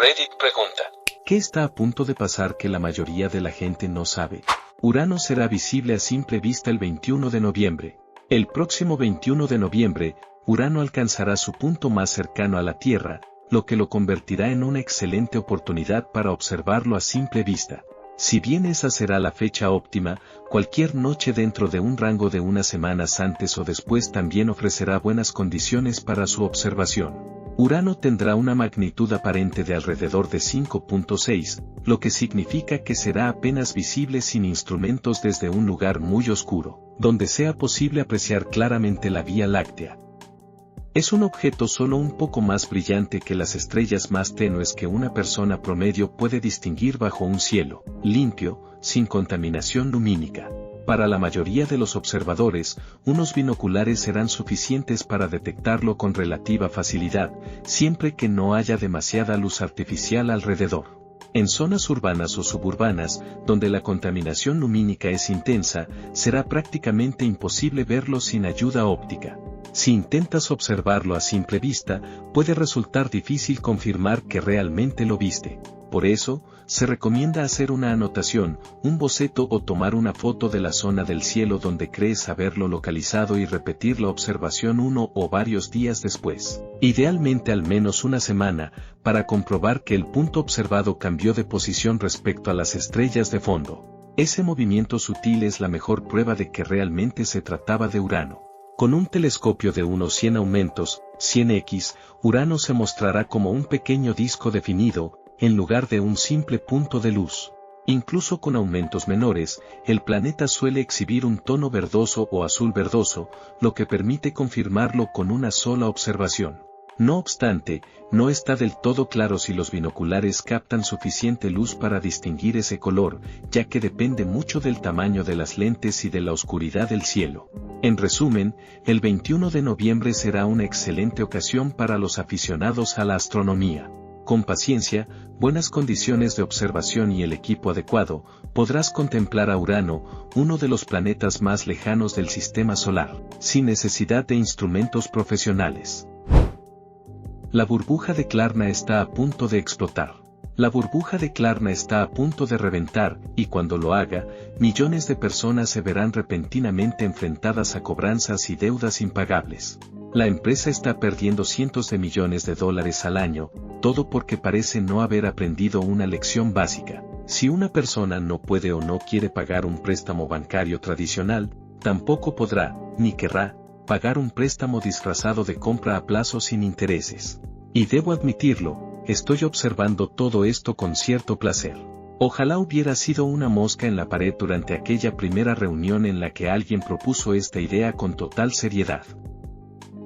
Reddit pregunta: ¿qué está a punto de pasar que la mayoría de la gente no sabe? Urano será visible a simple vista el 21 de noviembre. El próximo 21 de noviembre, Urano alcanzará su punto más cercano a la Tierra, lo que lo convertirá en una excelente oportunidad para observarlo a simple vista. Si bien esa será la fecha óptima, cualquier noche dentro de un rango de unas semanas antes o después también ofrecerá buenas condiciones para su observación. Urano tendrá una magnitud aparente de alrededor de 5.6, lo que significa que será apenas visible sin instrumentos desde un lugar muy oscuro, donde sea posible apreciar claramente la Vía Láctea. Es un objeto solo un poco más brillante que las estrellas más tenues que una persona promedio puede distinguir bajo un cielo limpio, sin contaminación lumínica. Para la mayoría de los observadores, unos binoculares serán suficientes para detectarlo con relativa facilidad, siempre que no haya demasiada luz artificial alrededor. En zonas urbanas o suburbanas, donde la contaminación lumínica es intensa, será prácticamente imposible verlo sin ayuda óptica. Si intentas observarlo a simple vista, puede resultar difícil confirmar que realmente lo viste. Por eso, se recomienda hacer una anotación, un boceto o tomar una foto de la zona del cielo donde crees haberlo localizado y repetir la observación uno o varios días después. Idealmente al menos una semana, para comprobar que el punto observado cambió de posición respecto a las estrellas de fondo. Ese movimiento sutil es la mejor prueba de que realmente se trataba de Urano. Con un telescopio de unos 100 aumentos, 100x, Urano se mostrará como un pequeño disco definido, en lugar de un simple punto de luz. Incluso con aumentos menores, el planeta suele exhibir un tono verdoso o azul verdoso, lo que permite confirmarlo con una sola observación. No obstante, no está del todo claro si los binoculares captan suficiente luz para distinguir ese color, ya que depende mucho del tamaño de las lentes y de la oscuridad del cielo. En resumen, el 21 de noviembre será una excelente ocasión para los aficionados a la astronomía. Con paciencia, buenas condiciones de observación y el equipo adecuado, podrás contemplar a Urano, uno de los planetas más lejanos del sistema solar, sin necesidad de instrumentos profesionales. La burbuja de Klarna está a punto de explotar. La burbuja de Klarna está a punto de reventar, y cuando lo haga, millones de personas se verán repentinamente enfrentadas a cobranzas y deudas impagables. La empresa está perdiendo cientos de millones de dólares al año, todo porque parece no haber aprendido una lección básica. Si una persona no puede o no quiere pagar un préstamo bancario tradicional, tampoco podrá, ni querrá, pagar un préstamo disfrazado de compra a plazo sin intereses. Y debo admitirlo, estoy observando todo esto con cierto placer. Ojalá hubiera sido una mosca en la pared durante aquella primera reunión en la que alguien propuso esta idea con total seriedad.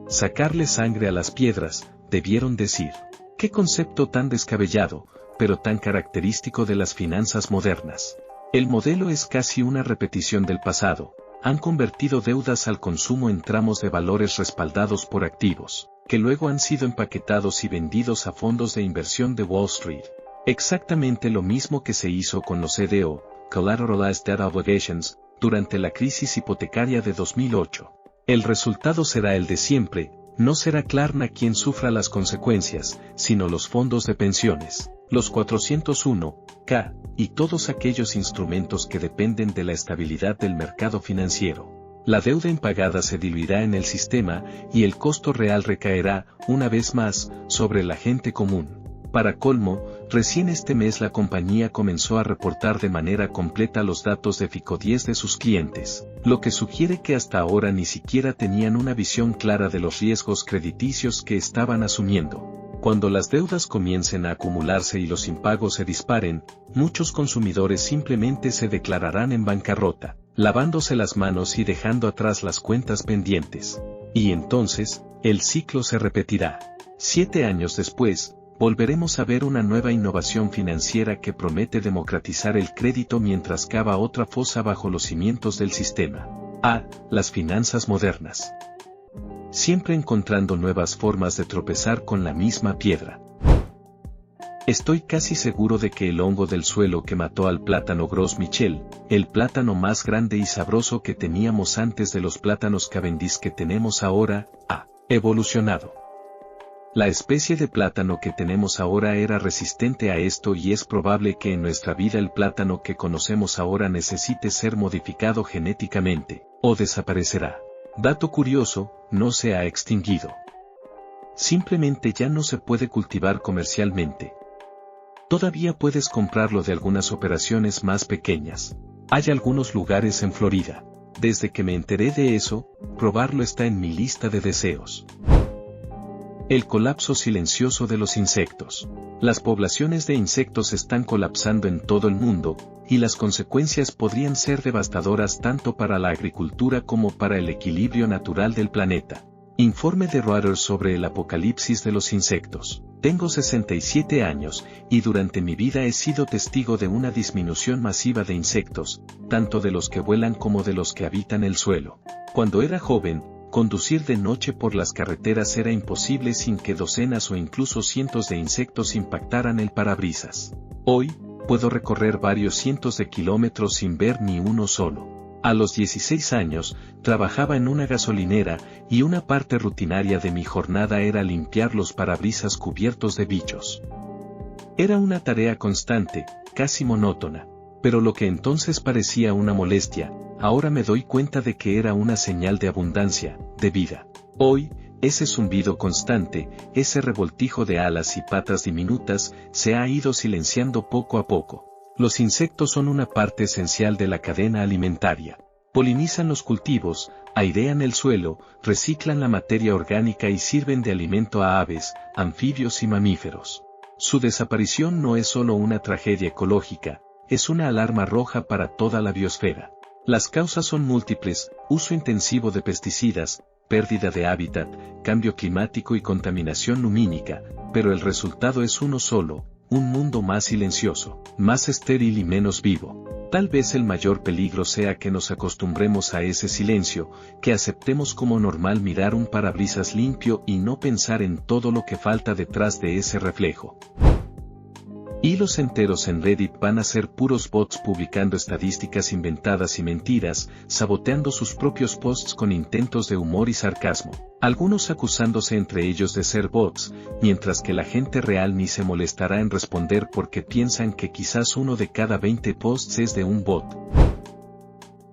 Sacarle sangre a las piedras, debieron decir. Qué concepto tan descabellado, pero tan característico de las finanzas modernas. El modelo es casi una repetición del pasado. Han convertido deudas al consumo en tramos de valores respaldados por activos, que luego han sido empaquetados y vendidos a fondos de inversión de Wall Street. Exactamente lo mismo que se hizo con los CDO, Collateralized Debt Obligations, durante la crisis hipotecaria de 2008. El resultado será el de siempre, no será Klarna quien sufra las consecuencias, sino los fondos de pensiones, los 401(k), y todos aquellos instrumentos que dependen de la estabilidad del mercado financiero. La deuda impagada se diluirá en el sistema, y el costo real recaerá, una vez más, sobre la gente común. Para colmo, recién este mes la compañía comenzó a reportar de manera completa los datos de FICO 10 de sus clientes, lo que sugiere que hasta ahora ni siquiera tenían una visión clara de los riesgos crediticios que estaban asumiendo. Cuando las deudas comiencen a acumularse y los impagos se disparen, muchos consumidores simplemente se declararán en bancarrota, lavándose las manos y dejando atrás las cuentas pendientes. Y entonces, el ciclo se repetirá. 7 años después, volveremos a ver una nueva innovación financiera que promete democratizar el crédito mientras cava otra fosa bajo los cimientos del sistema. Las finanzas modernas. Siempre encontrando nuevas formas de tropezar con la misma piedra. Estoy casi seguro de que el hongo del suelo que mató al plátano Gros Michel, el plátano más grande y sabroso que teníamos antes de los plátanos Cavendish que tenemos ahora, ha evolucionado. La especie de plátano que tenemos ahora era resistente a esto y es probable que en nuestra vida el plátano que conocemos ahora necesite ser modificado genéticamente, o desaparecerá. Dato curioso, no se ha extinguido. Simplemente ya no se puede cultivar comercialmente. Todavía puedes comprarlo de algunas operaciones más pequeñas. Hay algunos lugares en Florida. Desde que me enteré de eso, probarlo está en mi lista de deseos. El colapso silencioso de los insectos. Las poblaciones de insectos están colapsando en todo el mundo, y las consecuencias podrían ser devastadoras tanto para la agricultura como para el equilibrio natural del planeta. Informe de Reuters sobre el apocalipsis de los insectos. Tengo 67 años, y durante mi vida he sido testigo de una disminución masiva de insectos, tanto de los que vuelan como de los que habitan el suelo. Cuando era joven, conducir de noche por las carreteras era imposible sin que docenas o incluso cientos de insectos impactaran el parabrisas. Hoy, puedo recorrer varios cientos de kilómetros sin ver ni uno solo. A los 16 años, trabajaba en una gasolinera, y una parte rutinaria de mi jornada era limpiar los parabrisas cubiertos de bichos. Era una tarea constante, casi monótona, pero lo que entonces parecía una molestia, ahora me doy cuenta de que era una señal de abundancia, de vida. Hoy, ese zumbido constante, ese revoltijo de alas y patas diminutas, se ha ido silenciando poco a poco. Los insectos son una parte esencial de la cadena alimentaria. Polinizan los cultivos, airean el suelo, reciclan la materia orgánica y sirven de alimento a aves, anfibios y mamíferos. Su desaparición no es solo una tragedia ecológica, es una alarma roja para toda la biosfera. Las causas son múltiples: uso intensivo de pesticidas, pérdida de hábitat, cambio climático y contaminación lumínica, pero el resultado es uno solo: un mundo más silencioso, más estéril y menos vivo. Tal vez el mayor peligro sea que nos acostumbremos a ese silencio, que aceptemos como normal mirar un parabrisas limpio y no pensar en todo lo que falta detrás de ese reflejo. Hilos enteros en Reddit van a ser puros bots publicando estadísticas inventadas y mentiras, saboteando sus propios posts con intentos de humor y sarcasmo, algunos acusándose entre ellos de ser bots, mientras que la gente real ni se molestará en responder porque piensan que quizás uno de cada 20 posts es de un bot.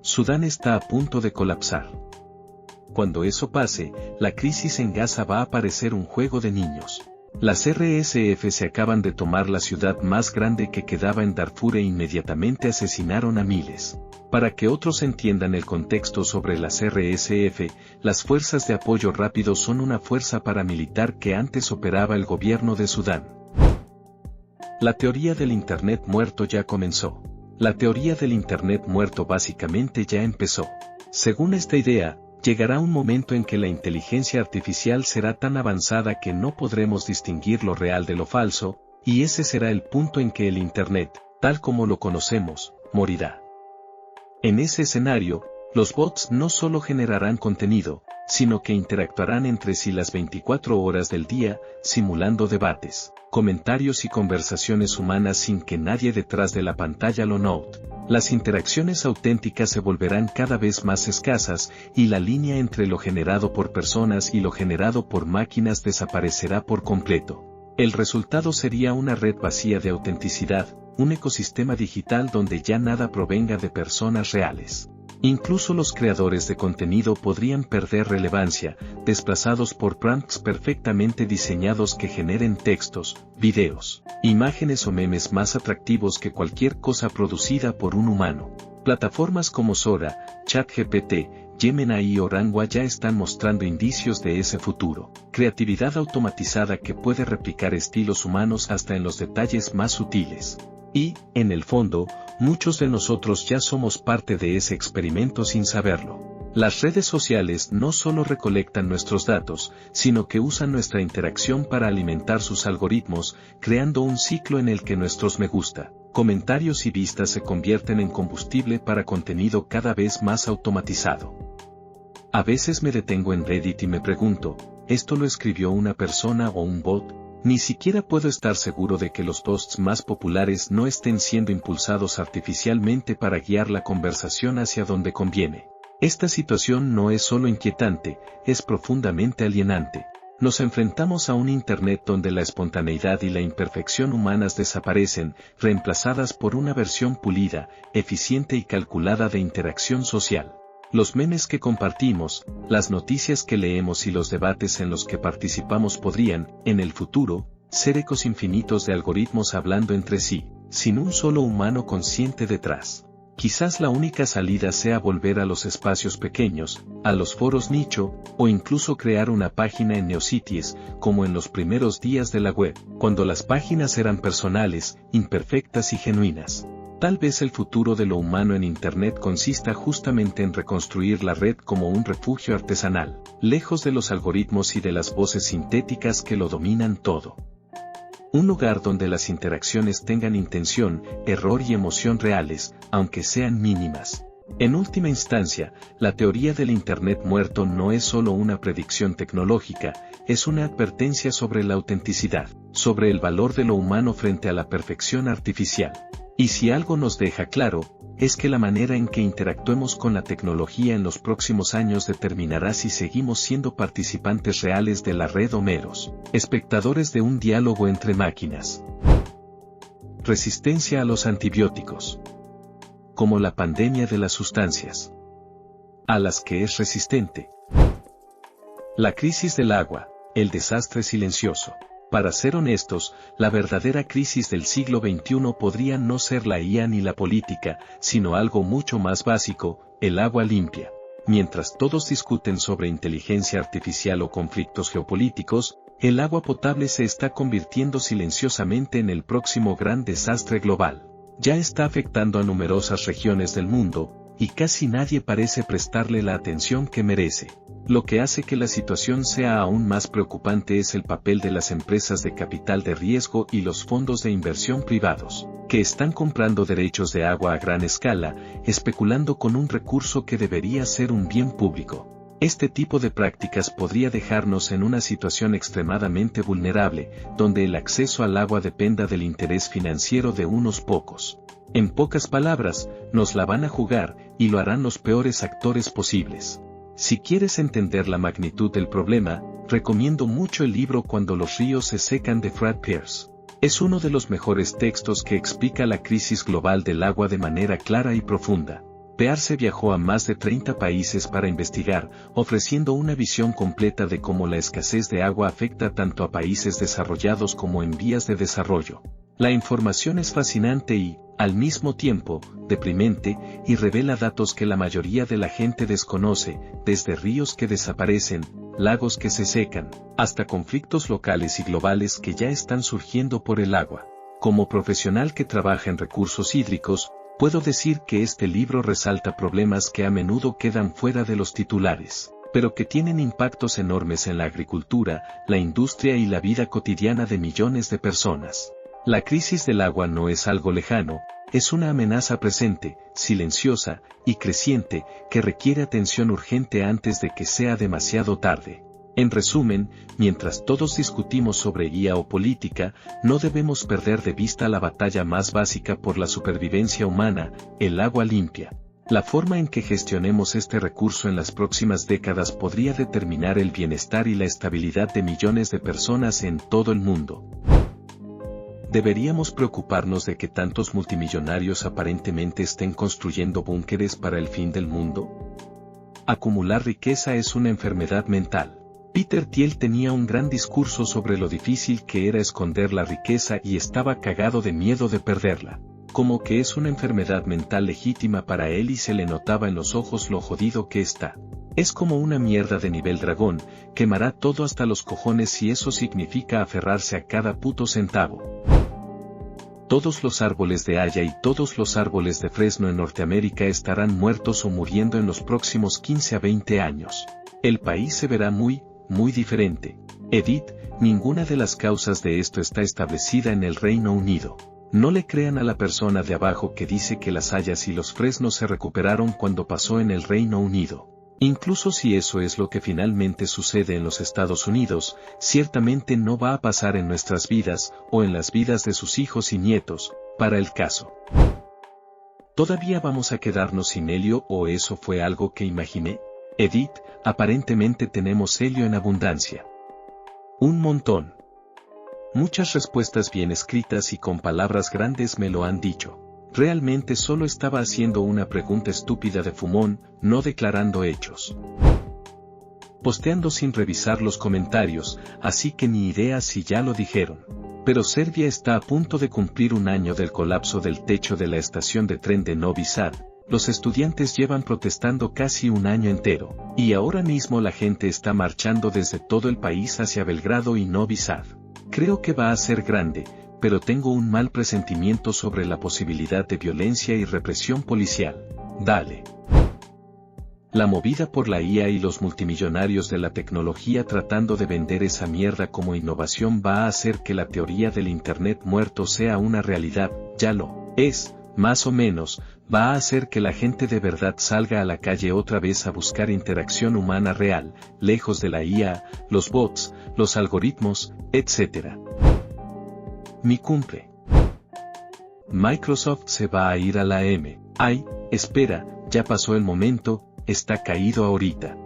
Sudán está a punto de colapsar. Cuando eso pase, la crisis en Gaza va a parecer un juego de niños. Las RSF se acaban de tomar la ciudad más grande que quedaba en Darfur e inmediatamente asesinaron a miles. Para que otros entiendan el contexto sobre las RSF, las fuerzas de apoyo rápido son una fuerza paramilitar que antes operaba el gobierno de Sudán. La teoría del Internet muerto ya comenzó. La teoría del Internet muerto básicamente ya empezó. Según esta idea, llegará un momento en que la inteligencia artificial será tan avanzada que no podremos distinguir lo real de lo falso, y ese será el punto en que el Internet, tal como lo conocemos, morirá. En ese escenario, los bots no solo generarán contenido, sino que interactuarán entre sí las 24 horas del día, simulando debates, comentarios y conversaciones humanas sin que nadie detrás de la pantalla lo note. Las interacciones auténticas se volverán cada vez más escasas, y la línea entre lo generado por personas y lo generado por máquinas desaparecerá por completo. El resultado sería una red vacía de autenticidad, un ecosistema digital donde ya nada provenga de personas reales. Incluso los creadores de contenido podrían perder relevancia, desplazados por prompts perfectamente diseñados que generen textos, videos, imágenes o memes más atractivos que cualquier cosa producida por un humano. Plataformas como Sora, ChatGPT, Gemini y Orangua ya están mostrando indicios de ese futuro. Creatividad automatizada que puede replicar estilos humanos hasta en los detalles más sutiles. Y, en el fondo, muchos de nosotros ya somos parte de ese experimento sin saberlo. Las redes sociales no solo recolectan nuestros datos, sino que usan nuestra interacción para alimentar sus algoritmos, creando un ciclo en el que nuestros me gusta, comentarios y vistas se convierten en combustible para contenido cada vez más automatizado. A veces me detengo en Reddit y me pregunto, ¿esto lo escribió una persona o un bot? Ni siquiera puedo estar seguro de que los posts más populares no estén siendo impulsados artificialmente para guiar la conversación hacia donde conviene. Esta situación no es solo inquietante, es profundamente alienante. Nos enfrentamos a un Internet donde la espontaneidad y la imperfección humanas desaparecen, reemplazadas por una versión pulida, eficiente y calculada de interacción social. Los memes que compartimos, las noticias que leemos y los debates en los que participamos podrían, en el futuro, ser ecos infinitos de algoritmos hablando entre sí, sin un solo humano consciente detrás. Quizás la única salida sea volver a los espacios pequeños, a los foros nicho, o incluso crear una página en Neocities, como en los primeros días de la web, cuando las páginas eran personales, imperfectas y genuinas. Tal vez el futuro de lo humano en Internet consista justamente en reconstruir la red como un refugio artesanal, lejos de los algoritmos y de las voces sintéticas que lo dominan todo. Un lugar donde las interacciones tengan intención, error y emoción reales, aunque sean mínimas. En última instancia, la teoría del Internet muerto no es solo una predicción tecnológica, es una advertencia sobre la autenticidad, sobre el valor de lo humano frente a la perfección artificial. Y si algo nos deja claro, es que la manera en que interactuemos con la tecnología en los próximos años determinará si seguimos siendo participantes reales de la red o meros espectadores de un diálogo entre máquinas. Resistencia a los antibióticos. Como la pandemia de las sustancias a las que es resistente. La crisis del agua, el desastre silencioso. Para ser honestos, la verdadera crisis del siglo XXI podría no ser la IA ni la política, sino algo mucho más básico, el agua limpia. Mientras todos discuten sobre inteligencia artificial o conflictos geopolíticos, el agua potable se está convirtiendo silenciosamente en el próximo gran desastre global. Ya está afectando a numerosas regiones del mundo, y casi nadie parece prestarle la atención que merece. Lo que hace que la situación sea aún más preocupante es el papel de las empresas de capital de riesgo y los fondos de inversión privados, que están comprando derechos de agua a gran escala, especulando con un recurso que debería ser un bien público. Este tipo de prácticas podría dejarnos en una situación extremadamente vulnerable, donde el acceso al agua dependa del interés financiero de unos pocos. En pocas palabras, nos la van a jugar, y lo harán los peores actores posibles. Si quieres entender la magnitud del problema, recomiendo mucho el libro Cuando los ríos se secan de Fred Pearce. Es uno de los mejores textos que explica la crisis global del agua de manera clara y profunda. Pearce viajó a más de 30 países para investigar, ofreciendo una visión completa de cómo la escasez de agua afecta tanto a países desarrollados como en vías de desarrollo. La información es fascinante y, al mismo tiempo, deprimente, y revela datos que la mayoría de la gente desconoce, desde ríos que desaparecen, lagos que se secan, hasta conflictos locales y globales que ya están surgiendo por el agua. Como profesional que trabaja en recursos hídricos, puedo decir que este libro resalta problemas que a menudo quedan fuera de los titulares, pero que tienen impactos enormes en la agricultura, la industria y la vida cotidiana de millones de personas. La crisis del agua no es algo lejano, es una amenaza presente, silenciosa y creciente, que requiere atención urgente antes de que sea demasiado tarde. En resumen, mientras todos discutimos sobre IA o política, no debemos perder de vista la batalla más básica por la supervivencia humana, el agua limpia. La forma en que gestionemos este recurso en las próximas décadas podría determinar el bienestar y la estabilidad de millones de personas en todo el mundo. ¿Deberíamos preocuparnos de que tantos multimillonarios aparentemente estén construyendo búnkeres para el fin del mundo? Acumular riqueza es una enfermedad mental. Peter Thiel tenía un gran discurso sobre lo difícil que era esconder la riqueza y estaba cagado de miedo de perderla. Como que es una enfermedad mental legítima para él y se le notaba en los ojos lo jodido que está. Es como una mierda de nivel dragón, quemará todo hasta los cojones si eso significa aferrarse a cada puto centavo. Todos los árboles de haya y todos los árboles de fresno en Norteamérica estarán muertos o muriendo en los próximos 15 a 20 años. El país se verá muy diferente. Edith, ninguna de las causas de esto está establecida en el Reino Unido. No le crean a la persona de abajo que dice que las hayas y los fresnos se recuperaron cuando pasó en el Reino Unido. Incluso si eso es lo que finalmente sucede en los Estados Unidos, ciertamente no va a pasar en nuestras vidas, o en las vidas de sus hijos y nietos, para el caso. ¿Todavía vamos a quedarnos sin helio o eso fue algo que imaginé? Edith, aparentemente tenemos helio en abundancia. Un montón. Muchas respuestas bien escritas y con palabras grandes me lo han dicho. Realmente solo estaba haciendo una pregunta estúpida de fumón, no declarando hechos. Posteando sin revisar los comentarios, así que ni idea si ya lo dijeron. Pero Serbia está a punto de cumplir un año del colapso del techo de la estación de tren de Novi Sad. Los estudiantes llevan protestando casi un año entero, y ahora mismo la gente está marchando desde todo el país hacia Belgrado y Novi Sad. Creo que va a ser grande, pero tengo un mal presentimiento sobre la posibilidad de violencia y represión policial. Dale. La movida por la IA y los multimillonarios de la tecnología tratando de vender esa mierda como innovación va a hacer que la teoría del Internet muerto sea una realidad, ya lo es, más o menos, va a hacer que la gente de verdad salga a la calle otra vez a buscar interacción humana real, lejos de la IA, los bots, los algoritmos, etc. Mi cumple. Microsoft se va a ir a la M. Ay, espera, ya pasó el momento, está caído ahorita.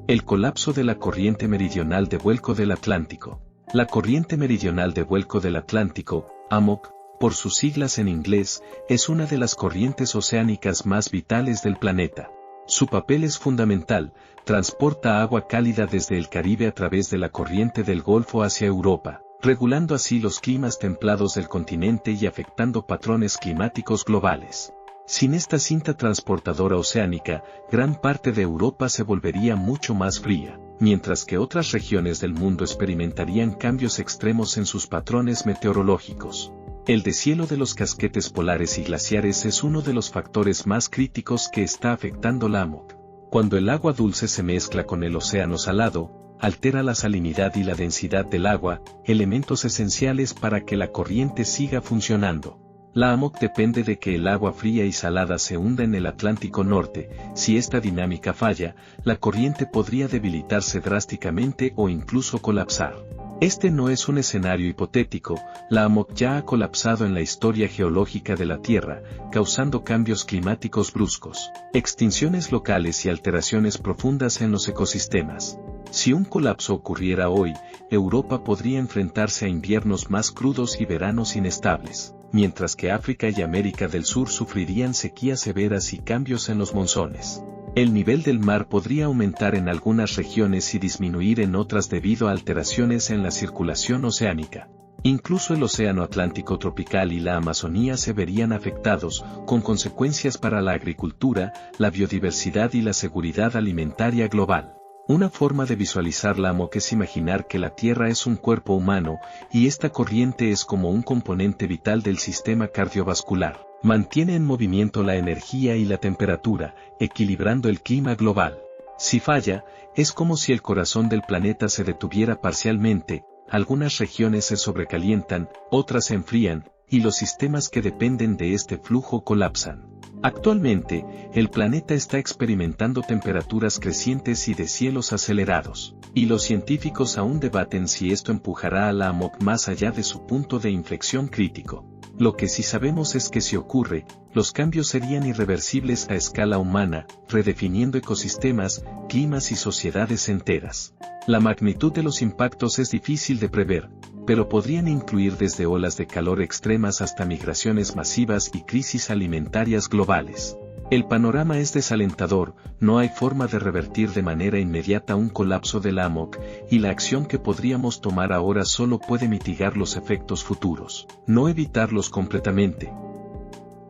El colapso de la corriente meridional de vuelco del Atlántico. La corriente meridional de vuelco del Atlántico, AMOC, por sus siglas en inglés, es una de las corrientes oceánicas más vitales del planeta. Su papel es fundamental, transporta agua cálida desde el Caribe a través de la corriente del Golfo hacia Europa, regulando así los climas templados del continente y afectando patrones climáticos globales. Sin esta cinta transportadora oceánica, gran parte de Europa se volvería mucho más fría, mientras que otras regiones del mundo experimentarían cambios extremos en sus patrones meteorológicos. El deshielo de los casquetes polares y glaciares es uno de los factores más críticos que está afectando la AMOC. Cuando el agua dulce se mezcla con el océano salado, altera la salinidad y la densidad del agua, elementos esenciales para que la corriente siga funcionando. La AMOC depende de que el agua fría y salada se hunda en el Atlántico Norte. Si esta dinámica falla, la corriente podría debilitarse drásticamente o incluso colapsar. Este no es un escenario hipotético, la AMOC ya ha colapsado en la historia geológica de la Tierra, causando cambios climáticos bruscos, extinciones locales y alteraciones profundas en los ecosistemas. Si un colapso ocurriera hoy, Europa podría enfrentarse a inviernos más crudos y veranos inestables, mientras que África y América del Sur sufrirían sequías severas y cambios en los monzones. El nivel del mar podría aumentar en algunas regiones y disminuir en otras debido a alteraciones en la circulación oceánica. Incluso el Océano Atlántico tropical y la Amazonía se verían afectados, con consecuencias para la agricultura, la biodiversidad y la seguridad alimentaria global. Una forma de visualizar la AMOC es imaginar que la Tierra es un cuerpo humano, y esta corriente es como un componente vital del sistema cardiovascular. Mantiene en movimiento la energía y la temperatura, equilibrando el clima global. Si falla, es como si el corazón del planeta se detuviera parcialmente, algunas regiones se sobrecalientan, otras se enfrían, y los sistemas que dependen de este flujo colapsan. Actualmente, el planeta está experimentando temperaturas crecientes y deshielos acelerados, y los científicos aún debaten si esto empujará a la AMOC más allá de su punto de inflexión crítico. Lo que sí sabemos es que si ocurre, los cambios serían irreversibles a escala humana, redefiniendo ecosistemas, climas y sociedades enteras. La magnitud de los impactos es difícil de prever, pero podrían incluir desde olas de calor extremas hasta migraciones masivas y crisis alimentarias globales. El panorama es desalentador, no hay forma de revertir de manera inmediata un colapso de la AMOC, y la acción que podríamos tomar ahora solo puede mitigar los efectos futuros, no evitarlos completamente.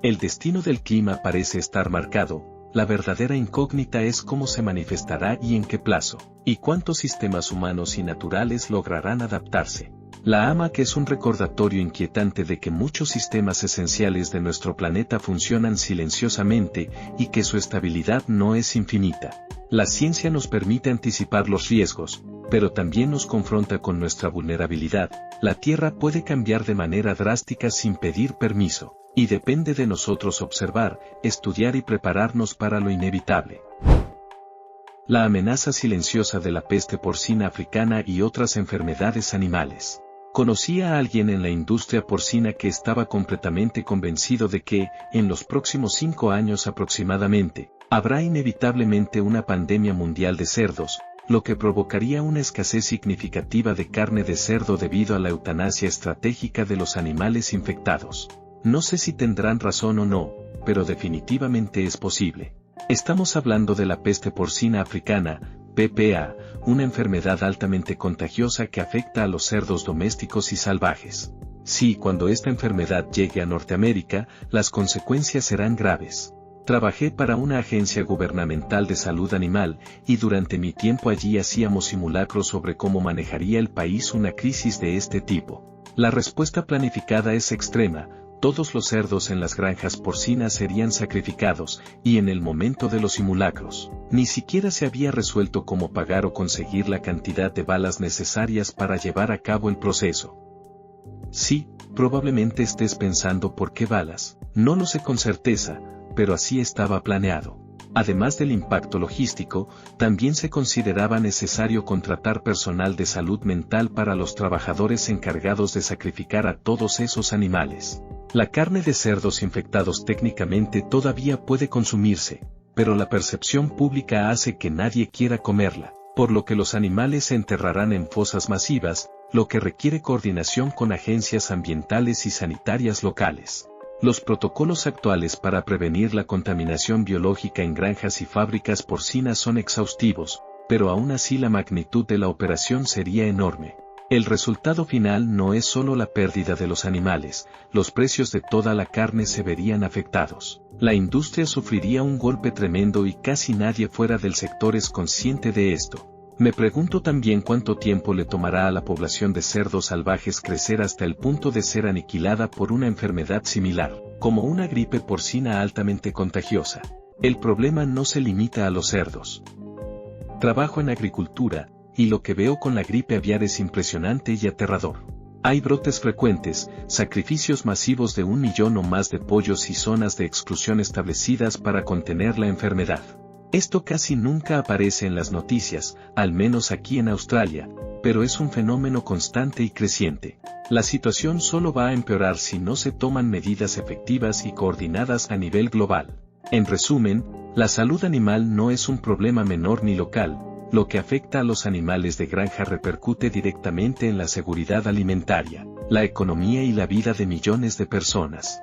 El destino del clima parece estar marcado, la verdadera incógnita es cómo se manifestará y en qué plazo, y cuántos sistemas humanos y naturales lograrán adaptarse. La AMOC es un recordatorio inquietante de que muchos sistemas esenciales de nuestro planeta funcionan silenciosamente y que su estabilidad no es infinita. La ciencia nos permite anticipar los riesgos, pero también nos confronta con nuestra vulnerabilidad. La Tierra puede cambiar de manera drástica sin pedir permiso, y depende de nosotros observar, estudiar y prepararnos para lo inevitable. La amenaza silenciosa de la peste porcina africana y otras enfermedades animales. Conocí a alguien en la industria porcina que estaba completamente convencido de que, en los próximos 5 años aproximadamente, habrá inevitablemente una pandemia mundial de cerdos, lo que provocaría una escasez significativa de carne de cerdo debido a la eutanasia estratégica de los animales infectados. No sé si tendrán razón o no, pero definitivamente es posible. Estamos hablando de la peste porcina africana, PPA, una enfermedad altamente contagiosa que afecta a los cerdos domésticos y salvajes. Sí, cuando esta enfermedad llegue a Norteamérica, las consecuencias serán graves. Trabajé para una agencia gubernamental de salud animal, y durante mi tiempo allí hacíamos simulacros sobre cómo manejaría el país una crisis de este tipo. La respuesta planificada es extrema. Todos los cerdos en las granjas porcinas serían sacrificados, y en el momento de los simulacros, ni siquiera se había resuelto cómo pagar o conseguir la cantidad de balas necesarias para llevar a cabo el proceso. Sí, probablemente estés pensando ¿por qué balas? No lo sé con certeza, pero así estaba planeado. Además del impacto logístico, también se consideraba necesario contratar personal de salud mental para los trabajadores encargados de sacrificar a todos esos animales. La carne de cerdos infectados técnicamente todavía puede consumirse, pero la percepción pública hace que nadie quiera comerla, por lo que los animales se enterrarán en fosas masivas, lo que requiere coordinación con agencias ambientales y sanitarias locales. Los protocolos actuales para prevenir la contaminación biológica en granjas y fábricas porcinas son exhaustivos, pero aún así la magnitud de la operación sería enorme. El resultado final no es solo la pérdida de los animales, los precios de toda la carne se verían afectados. La industria sufriría un golpe tremendo y casi nadie fuera del sector es consciente de esto. Me pregunto también cuánto tiempo le tomará a la población de cerdos salvajes crecer hasta el punto de ser aniquilada por una enfermedad similar, como una gripe porcina altamente contagiosa. El problema no se limita a los cerdos. Trabajo en agricultura, y lo que veo con la gripe aviar es impresionante y aterrador. Hay brotes frecuentes, sacrificios masivos de 1 millón o más de pollos y zonas de exclusión establecidas para contener la enfermedad. Esto casi nunca aparece en las noticias, al menos aquí en Australia, pero es un fenómeno constante y creciente. La situación solo va a empeorar si no se toman medidas efectivas y coordinadas a nivel global. En resumen, la salud animal no es un problema menor ni local. Lo que afecta a los animales de granja repercute directamente en la seguridad alimentaria, la economía y la vida de millones de personas.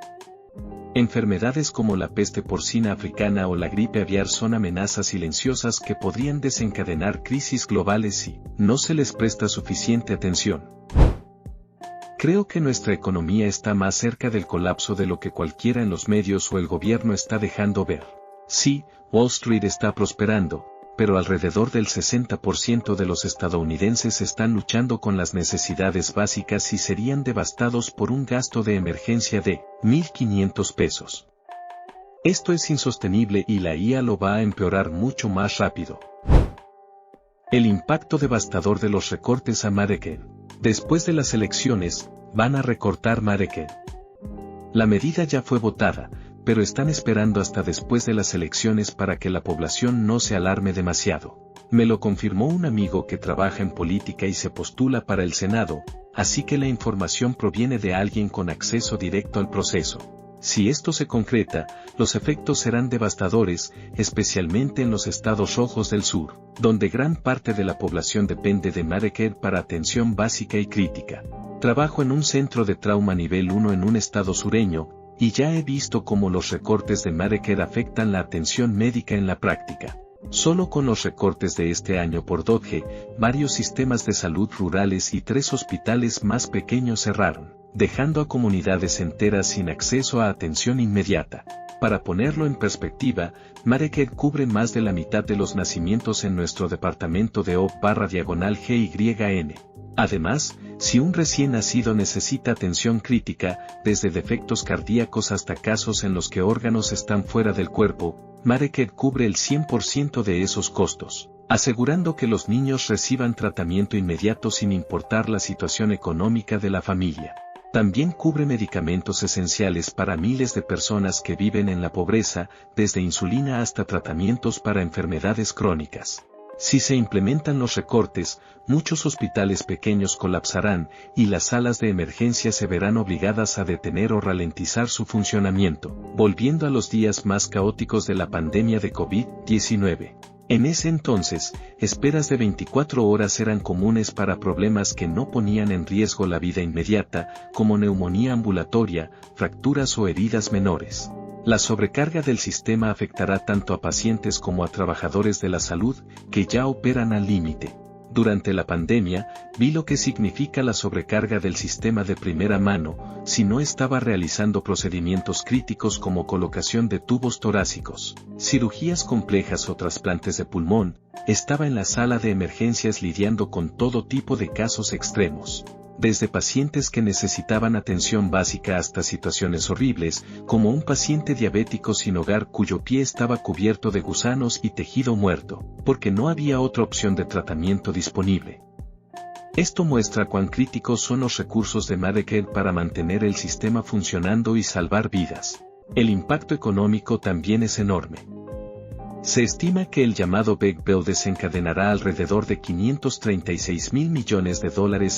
Enfermedades como la peste porcina africana o la gripe aviar son amenazas silenciosas que podrían desencadenar crisis globales si no se les presta suficiente atención. Creo que nuestra economía está más cerca del colapso de lo que cualquiera en los medios o el gobierno está dejando ver. Sí, Wall Street está prosperando, pero alrededor del 60% de los estadounidenses están luchando con las necesidades básicas y serían devastados por un gasto de emergencia de $1,500. Esto es insostenible y la IA lo va a empeorar mucho más rápido. El impacto devastador de los recortes a Medicare. Después de las elecciones, van a recortar Medicare. La medida ya fue votada, pero están esperando hasta después de las elecciones para que la población no se alarme demasiado. Me lo confirmó un amigo que trabaja en política y se postula para el Senado, así que la información proviene de alguien con acceso directo al proceso. Si esto se concreta, los efectos serán devastadores, especialmente en los estados rojos del sur, donde gran parte de la población depende de Medicare para atención básica y crítica. Trabajo en un centro de trauma nivel 1 en un estado sureño, y ya he visto cómo los recortes de Medicare afectan la atención médica en la práctica. Solo con los recortes de este año por DOGE, varios sistemas de salud rurales y 3 hospitales más pequeños cerraron, dejando a comunidades enteras sin acceso a atención inmediata. Para ponerlo en perspectiva, Medicare cubre más de la mitad de los nacimientos en nuestro departamento de OB/GYN. Además, si un recién nacido necesita atención crítica, desde defectos cardíacos hasta casos en los que órganos están fuera del cuerpo, Medicare cubre el 100% de esos costos, asegurando que los niños reciban tratamiento inmediato sin importar la situación económica de la familia. También cubre medicamentos esenciales para miles de personas que viven en la pobreza, desde insulina hasta tratamientos para enfermedades crónicas. Si se implementan los recortes, muchos hospitales pequeños colapsarán, y las salas de emergencia se verán obligadas a detener o ralentizar su funcionamiento, volviendo a los días más caóticos de la pandemia de COVID-19. En ese entonces, esperas de 24 horas eran comunes para problemas que no ponían en riesgo la vida inmediata, como neumonía ambulatoria, fracturas o heridas menores. La sobrecarga del sistema afectará tanto a pacientes como a trabajadores de la salud, que ya operan al límite. Durante la pandemia, vi lo que significa la sobrecarga del sistema de primera mano, si no estaba realizando procedimientos críticos como colocación de tubos torácicos, cirugías complejas o trasplantes de pulmón, estaba en la sala de emergencias lidiando con todo tipo de casos extremos. Desde pacientes que necesitaban atención básica hasta situaciones horribles, como un paciente diabético sin hogar cuyo pie estaba cubierto de gusanos y tejido muerto, porque no había otra opción de tratamiento disponible. Esto muestra cuán críticos son los recursos de Medicare para mantener el sistema funcionando y salvar vidas. El impacto económico también es enorme. Se estima que el llamado Big Bill desencadenará alrededor de $536 mil millones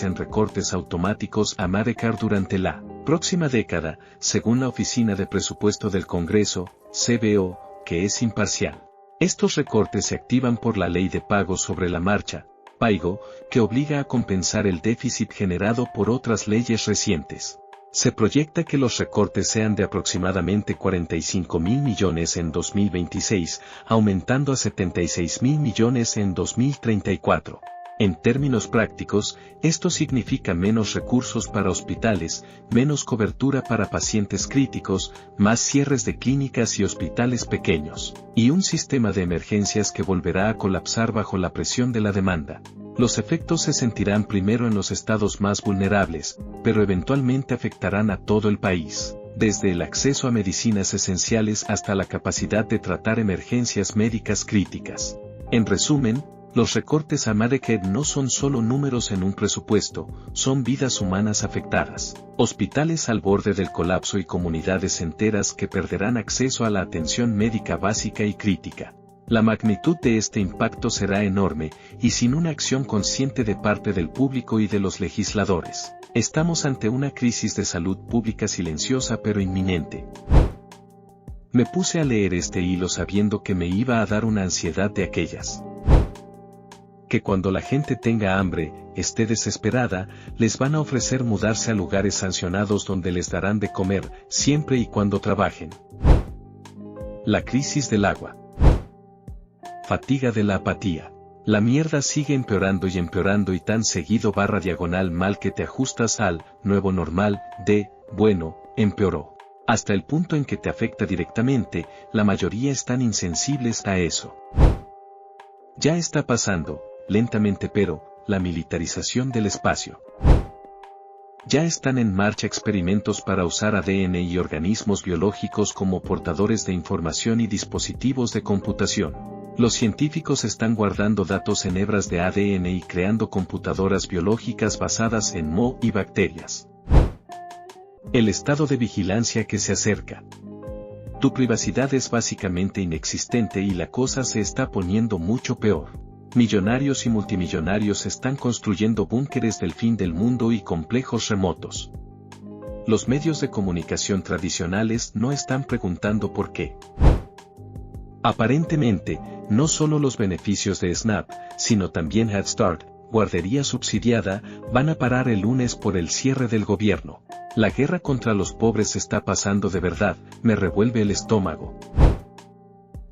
en recortes automáticos a Medicare durante la próxima década, según la Oficina de Presupuesto del Congreso, CBO, que es imparcial. Estos recortes se activan por la Ley de Pagos sobre la Marcha, PAYGO, que obliga a compensar el déficit generado por otras leyes recientes. Se proyecta que los recortes sean de aproximadamente 45 mil millones en 2026, aumentando a 76 mil millones en 2034. En términos prácticos, esto significa menos recursos para hospitales, menos cobertura para pacientes críticos, más cierres de clínicas y hospitales pequeños, y un sistema de emergencias que volverá a colapsar bajo la presión de la demanda. Los efectos se sentirán primero en los estados más vulnerables, pero eventualmente afectarán a todo el país, desde el acceso a medicinas esenciales hasta la capacidad de tratar emergencias médicas críticas. En resumen, los recortes a Medicare no son solo números en un presupuesto, son vidas humanas afectadas, hospitales al borde del colapso y comunidades enteras que perderán acceso a la atención médica básica y crítica. La magnitud de este impacto será enorme, y sin una acción consciente de parte del público y de los legisladores, estamos ante una crisis de salud pública silenciosa pero inminente. Me puse a leer este hilo sabiendo que me iba a dar una ansiedad de aquellas. Que cuando la gente tenga hambre, esté desesperada, les van a ofrecer mudarse a lugares sancionados donde les darán de comer, siempre y cuando trabajen. La crisis del agua. Fatiga de la apatía. La mierda sigue empeorando y tan seguido / mal que te ajustas al nuevo normal de, bueno, empeoró. Hasta el punto en que te afecta directamente, la mayoría están insensibles a eso. Ya está pasando, lentamente pero, la militarización del espacio. Ya están en marcha experimentos para usar ADN y organismos biológicos como portadores de información y dispositivos de computación. Los científicos están guardando datos en hebras de ADN y creando computadoras biológicas basadas en moho y bacterias. El estado de vigilancia que se acerca. Tu privacidad es básicamente inexistente y la cosa se está poniendo mucho peor. Millonarios y multimillonarios están construyendo búnkeres del fin del mundo y complejos remotos. Los medios de comunicación tradicionales no están preguntando por qué. Aparentemente, no solo los beneficios de SNAP, sino también Head Start, guardería subsidiada, van a parar el lunes por el cierre del gobierno. La guerra contra los pobres está pasando de verdad, me revuelve el estómago.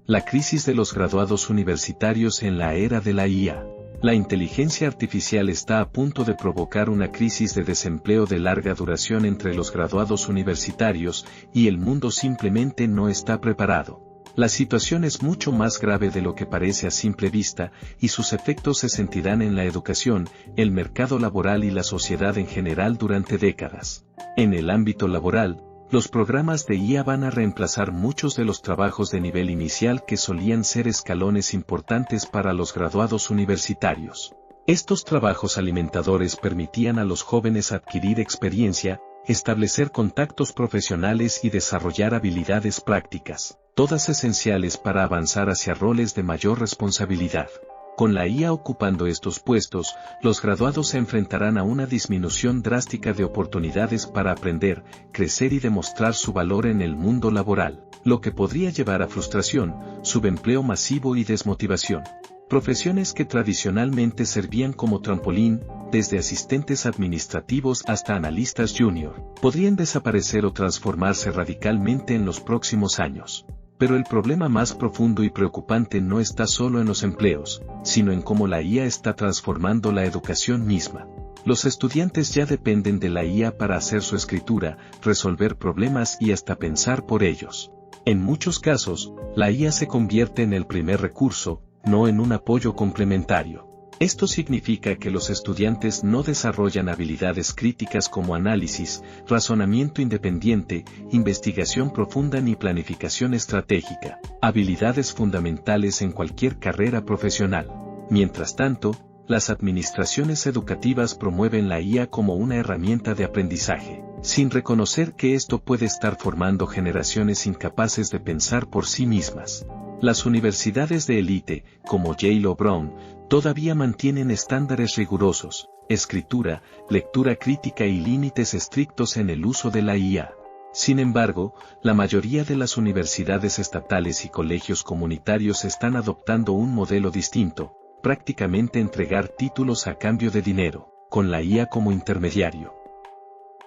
La crisis de los graduados universitarios en la era de la IA. La inteligencia artificial está a punto de provocar una crisis de desempleo de larga duración entre los graduados universitarios, y el mundo simplemente no está preparado. La situación es mucho más grave de lo que parece a simple vista, y sus efectos se sentirán en la educación, el mercado laboral y la sociedad en general durante décadas. En el ámbito laboral, los programas de IA van a reemplazar muchos de los trabajos de nivel inicial que solían ser escalones importantes para los graduados universitarios. Estos trabajos alimentadores permitían a los jóvenes adquirir experiencia, establecer contactos profesionales y desarrollar habilidades prácticas, todas esenciales para avanzar hacia roles de mayor responsabilidad. Con la IA ocupando estos puestos, los graduados se enfrentarán a una disminución drástica de oportunidades para aprender, crecer y demostrar su valor en el mundo laboral. lo que podría llevar a frustración, subempleo masivo y desmotivación. Profesiones que tradicionalmente servían como trampolín, desde asistentes administrativos hasta analistas junior, podrían desaparecer o transformarse radicalmente en los próximos años. Pero el problema más profundo y preocupante no está solo en los empleos, sino en cómo la IA está transformando la educación misma. Los estudiantes ya dependen de la IA para hacer su escritura, resolver problemas y hasta pensar por ellos. En muchos casos, la IA se convierte en el primer recurso, no en un apoyo complementario. Esto significa que los estudiantes no desarrollan habilidades críticas como análisis, razonamiento independiente, investigación profunda ni planificación estratégica, habilidades fundamentales en cualquier carrera profesional. Mientras tanto, las administraciones educativas promueven la IA como una herramienta de aprendizaje, sin reconocer que esto puede estar formando generaciones incapaces de pensar por sí mismas. Las universidades de élite, como Yale o Brown, todavía mantienen estándares rigurosos, escritura, lectura crítica y límites estrictos en el uso de la IA. Sin embargo, la mayoría de las universidades estatales y colegios comunitarios están adoptando un modelo distinto, prácticamente entregar títulos a cambio de dinero, con la IA como intermediario.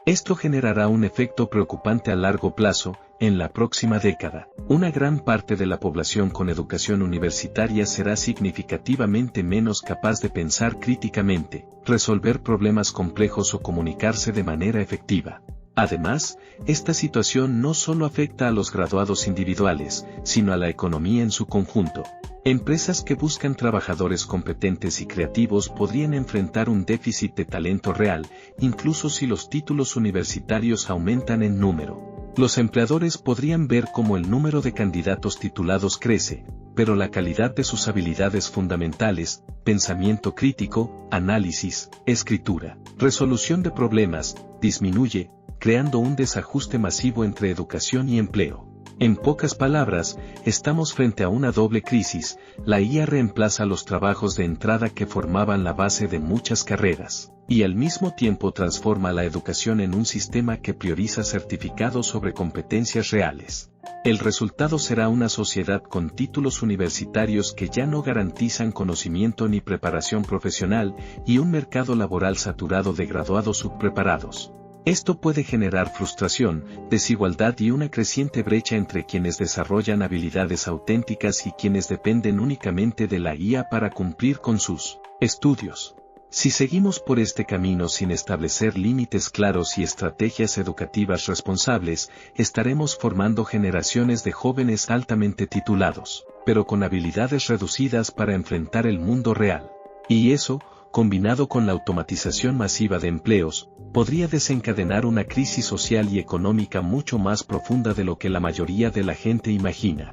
Esto generará un efecto preocupante a largo plazo. En la próxima década, una gran parte de la población con educación universitaria será significativamente menos capaz de pensar críticamente, resolver problemas complejos o comunicarse de manera efectiva. Además, esta situación no solo afecta a los graduados individuales, sino a la economía en su conjunto. Empresas que buscan trabajadores competentes y creativos podrían enfrentar un déficit de talento real, incluso si los títulos universitarios aumentan en número. Los empleadores podrían ver cómo el número de candidatos titulados crece, pero la calidad de sus habilidades fundamentales, pensamiento crítico, análisis, escritura, resolución de problemas, disminuye, creando un desajuste masivo entre educación y empleo. En pocas palabras, estamos frente a una doble crisis. La IA reemplaza los trabajos de entrada que formaban la base de muchas carreras, y al mismo tiempo transforma la educación en un sistema que prioriza certificados sobre competencias reales. El resultado será una sociedad con títulos universitarios que ya no garantizan conocimiento ni preparación profesional, y un mercado laboral saturado de graduados subpreparados. Esto puede generar frustración, desigualdad y una creciente brecha entre quienes desarrollan habilidades auténticas y quienes dependen únicamente de la IA para cumplir con sus estudios. Si seguimos por este camino sin establecer límites claros y estrategias educativas responsables, estaremos formando generaciones de jóvenes altamente titulados, pero con habilidades reducidas para enfrentar el mundo real. Y eso, combinado con la automatización masiva de empleos, podría desencadenar una crisis social y económica mucho más profunda de lo que la mayoría de la gente imagina.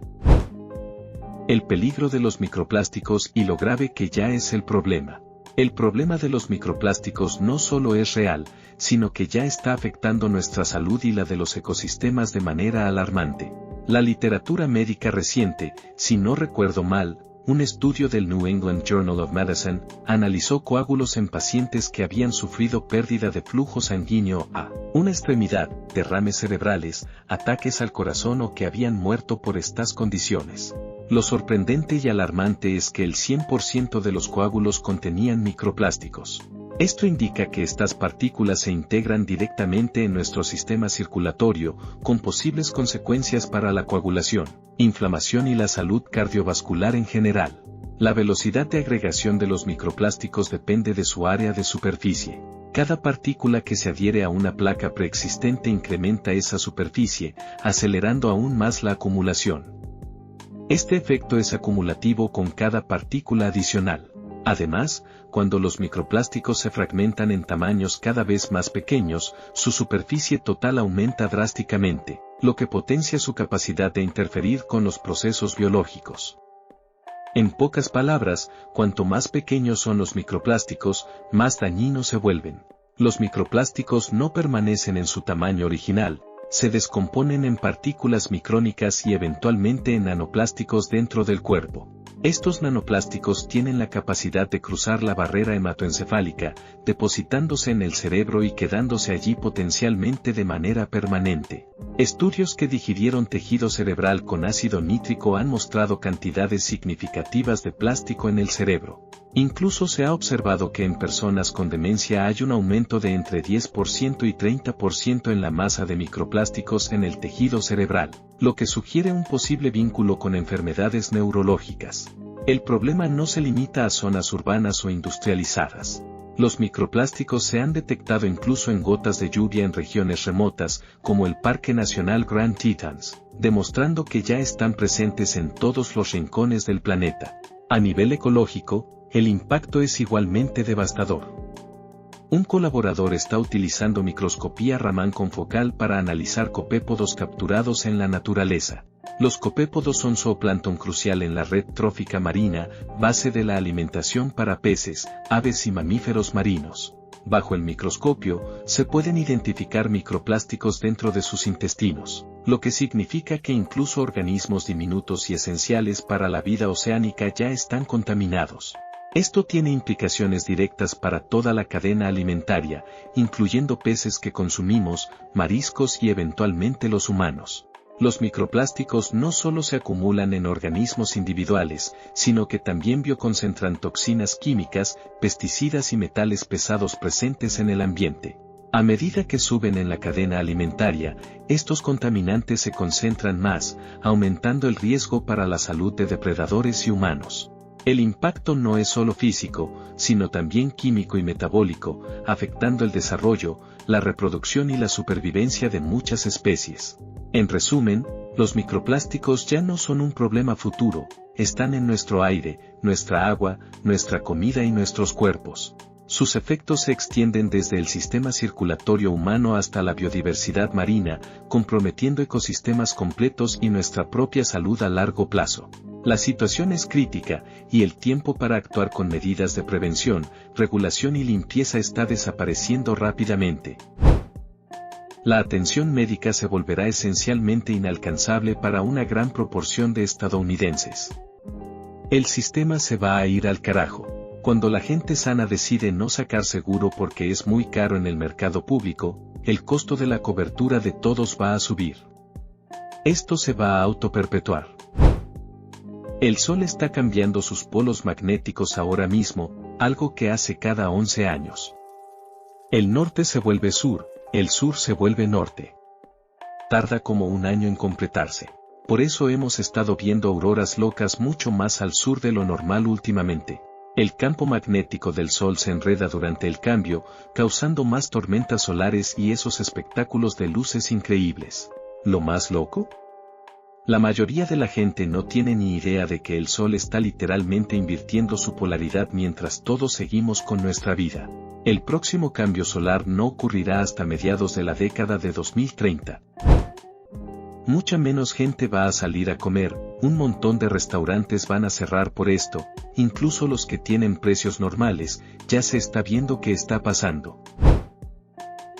El peligro de los microplásticos y lo grave que ya es el problema. El problema de los microplásticos no solo es real, sino que ya está afectando nuestra salud y la de los ecosistemas de manera alarmante. La literatura médica reciente, si no recuerdo mal, un estudio del New England Journal of Medicine, analizó coágulos en pacientes que habían sufrido pérdida de flujo sanguíneo a una extremidad, derrames cerebrales, ataques al corazón o que habían muerto por estas condiciones. Lo sorprendente y alarmante es que el 100% de los coágulos contenían microplásticos. Esto indica que estas partículas se integran directamente en nuestro sistema circulatorio, con posibles consecuencias para la coagulación, inflamación y la salud cardiovascular en general. La velocidad de agregación de los microplásticos depende de su área de superficie. Cada partícula que se adhiere a una placa preexistente incrementa esa superficie, acelerando aún más la acumulación. Este efecto es acumulativo con cada partícula adicional. Además, cuando los microplásticos se fragmentan en tamaños cada vez más pequeños, su superficie total aumenta drásticamente, lo que potencia su capacidad de interferir con los procesos biológicos. En pocas palabras, cuanto más pequeños son los microplásticos, más dañinos se vuelven. Los microplásticos no permanecen en su tamaño original, se descomponen en partículas micrónicas y eventualmente en nanoplásticos dentro del cuerpo. Estos nanoplásticos tienen la capacidad de cruzar la barrera hematoencefálica, depositándose en el cerebro y quedándose allí potencialmente de manera permanente. Estudios que digirieron tejido cerebral con ácido nítrico han mostrado cantidades significativas de plástico en el cerebro. Incluso se ha observado que en personas con demencia hay un aumento de entre 10% y 30% en la masa de microplásticos en el tejido cerebral, lo que sugiere un posible vínculo con enfermedades neurológicas. El problema no se limita a zonas urbanas o industrializadas. Los microplásticos se han detectado incluso en gotas de lluvia en regiones remotas, como el Parque Nacional Grand Tetons, demostrando que ya están presentes en todos los rincones del planeta. A nivel ecológico, el impacto es igualmente devastador. Un colaborador está utilizando microscopía Raman confocal para analizar copépodos capturados en la naturaleza. Los copépodos son zooplancton crucial en la red trófica marina, base de la alimentación para peces, aves y mamíferos marinos. Bajo el microscopio, se pueden identificar microplásticos dentro de sus intestinos, lo que significa que incluso organismos diminutos y esenciales para la vida oceánica ya están contaminados. Esto tiene implicaciones directas para toda la cadena alimentaria, incluyendo peces que consumimos, mariscos y eventualmente los humanos. Los microplásticos no solo se acumulan en organismos individuales, sino que también bioconcentran toxinas químicas, pesticidas y metales pesados presentes en el ambiente. A medida que suben en la cadena alimentaria, estos contaminantes se concentran más, aumentando el riesgo para la salud de depredadores y humanos. El impacto no es solo físico, sino también químico y metabólico, afectando el desarrollo, la reproducción y la supervivencia de muchas especies. En resumen, los microplásticos ya no son un problema futuro, están en nuestro aire, nuestra agua, nuestra comida y nuestros cuerpos. Sus efectos se extienden desde el sistema circulatorio humano hasta la biodiversidad marina, comprometiendo ecosistemas completos y nuestra propia salud a largo plazo. La situación es crítica, y el tiempo para actuar con medidas de prevención, regulación y limpieza está desapareciendo rápidamente. La atención médica se volverá esencialmente inalcanzable para una gran proporción de estadounidenses. El sistema se va a ir al carajo. Cuando la gente sana decide no sacar seguro porque es muy caro en el mercado público, el costo de la cobertura de todos va a subir. Esto se va a autoperpetuar. El Sol está cambiando sus polos magnéticos ahora mismo, algo que hace cada 11 años. El norte se vuelve sur, el sur se vuelve norte. Tarda como un año en completarse. Por eso hemos estado viendo auroras locas mucho más al sur de lo normal últimamente. El campo magnético del Sol se enreda durante el cambio, causando más tormentas solares y esos espectáculos de luces increíbles. ¿Lo más loco? La mayoría de la gente no tiene ni idea de que el Sol está literalmente invirtiendo su polaridad mientras todos seguimos con nuestra vida. El próximo cambio solar no ocurrirá hasta mediados de la década de 2030. Mucha menos gente va a salir a comer, un montón de restaurantes van a cerrar por esto, incluso los que tienen precios normales, ya se está viendo qué está pasando.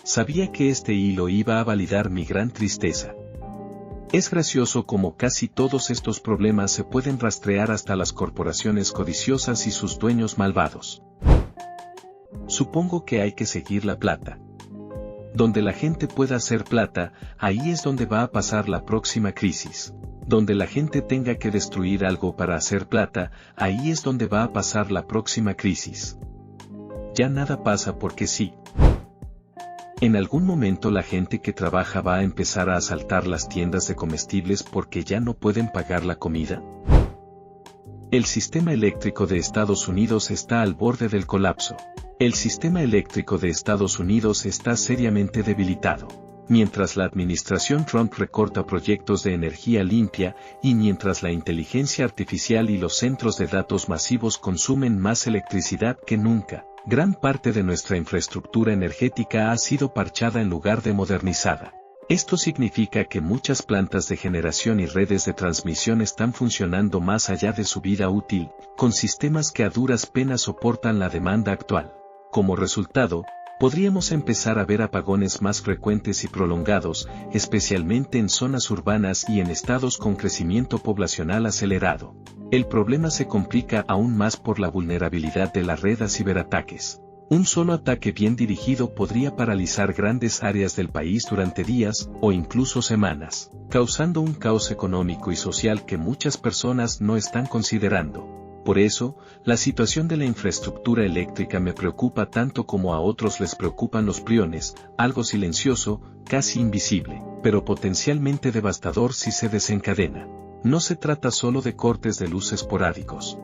Sabía que este hilo iba a validar mi gran tristeza. Es gracioso cómo casi todos estos problemas se pueden rastrear hasta las corporaciones codiciosas y sus dueños malvados. Supongo que hay que seguir la plata. Donde la gente pueda hacer plata, ahí es donde va a pasar la próxima crisis. Donde la gente tenga que destruir algo para hacer plata, ahí es donde va a pasar la próxima crisis. Ya nada pasa porque sí. En algún momento la gente que trabaja va a empezar a asaltar las tiendas de comestibles porque ya no pueden pagar la comida. El sistema eléctrico de Estados Unidos está al borde del colapso. El sistema eléctrico de Estados Unidos está seriamente debilitado. Mientras la administración Trump recorta proyectos de energía limpia, y mientras la inteligencia artificial y los centros de datos masivos consumen más electricidad que nunca, gran parte de nuestra infraestructura energética ha sido parchada en lugar de modernizada. Esto significa que muchas plantas de generación y redes de transmisión están funcionando más allá de su vida útil, con sistemas que a duras penas soportan la demanda actual. Como resultado, podríamos empezar a ver apagones más frecuentes y prolongados, especialmente en zonas urbanas y en estados con crecimiento poblacional acelerado. El problema se complica aún más por la vulnerabilidad de la red a ciberataques. Un solo ataque bien dirigido podría paralizar grandes áreas del país durante días o incluso semanas, causando un caos económico y social que muchas personas no están considerando. Por eso, la situación de la infraestructura eléctrica me preocupa tanto como a otros les preocupan los priones, algo silencioso, casi invisible, pero potencialmente devastador si se desencadena. No se trata solo de cortes de luz esporádicos.